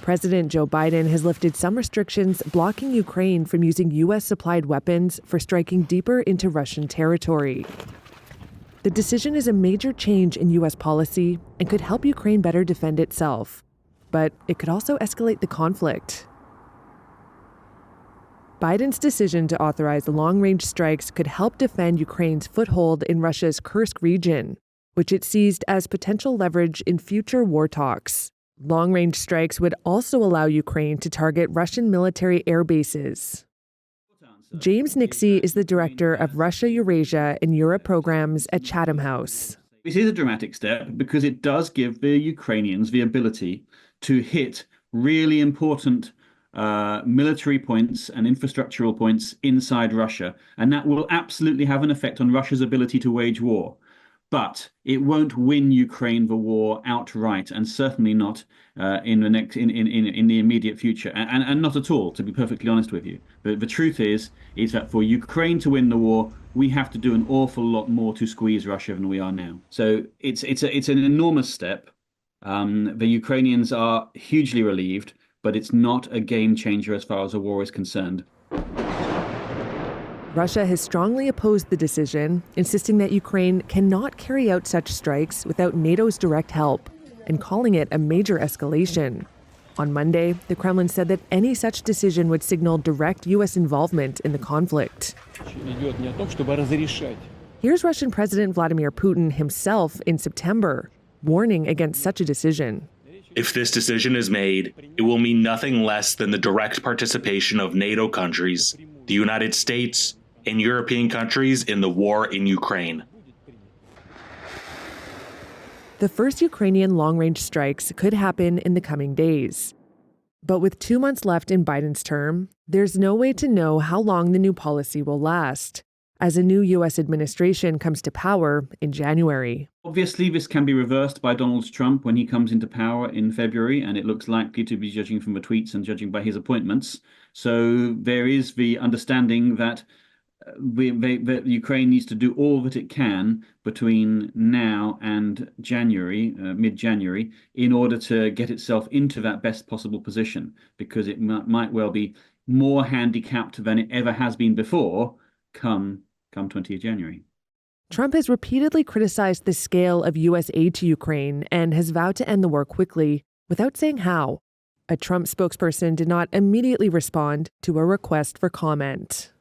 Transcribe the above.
President Joe Biden has lifted some restrictions blocking Ukraine from using U.S.-supplied weapons for striking deeper into Russian territory. The decision is a major change in U.S. policy and could help Ukraine better defend itself. But it could also escalate the conflict. Biden's decision to authorize long-range strikes could help defend Ukraine's foothold in Russia's Kursk region, which it seized as potential leverage in future war talks. Long-range strikes would also allow Ukraine to target Russian military air bases. James Nixie is the director of Russia-Eurasia and Europe programs at Chatham House. It is a dramatic step because it does give the Ukrainians the ability to hit really important military points and infrastructural points inside Russia. And that will absolutely have an effect on Russia's ability to wage war. But it won't win Ukraine the war outright, and certainly not in the immediate future, and not at all, to be perfectly honest with you. But the truth is that for Ukraine to win the war, we have to do an awful lot more to squeeze Russia than we are now. So it's an enormous step. The Ukrainians are hugely relieved, but it's not a game changer as far as the war is concerned. Russia has strongly opposed the decision, insisting that Ukraine cannot carry out such strikes without NATO's direct help, and calling it a major escalation. On Monday, the Kremlin said that any such decision would signal direct U.S. involvement in the conflict. Here's Russian President Vladimir Putin himself in September, warning against such a decision. If this decision is made, it will mean nothing less than the direct participation of NATO countries, the United States, and European countries in the war in Ukraine. The first Ukrainian long-range strikes could happen in the coming days. But with 2 months left in Biden's term, there's no way to know how long the new policy will last, as a new U.S. administration comes to power in January. Obviously, this can be reversed by Donald Trump when he comes into power in February, and it looks likely to be, judging from the tweets and judging by his appointments. So there is the understanding that Ukraine needs to do all that it can between now and January, mid-January, in order to get itself into that best possible position, because it might well be more handicapped than it ever has been before come 20th January. Trump has repeatedly criticized the scale of U.S. aid to Ukraine and has vowed to end the war quickly, without saying how. A Trump spokesperson did not immediately respond to a request for comment.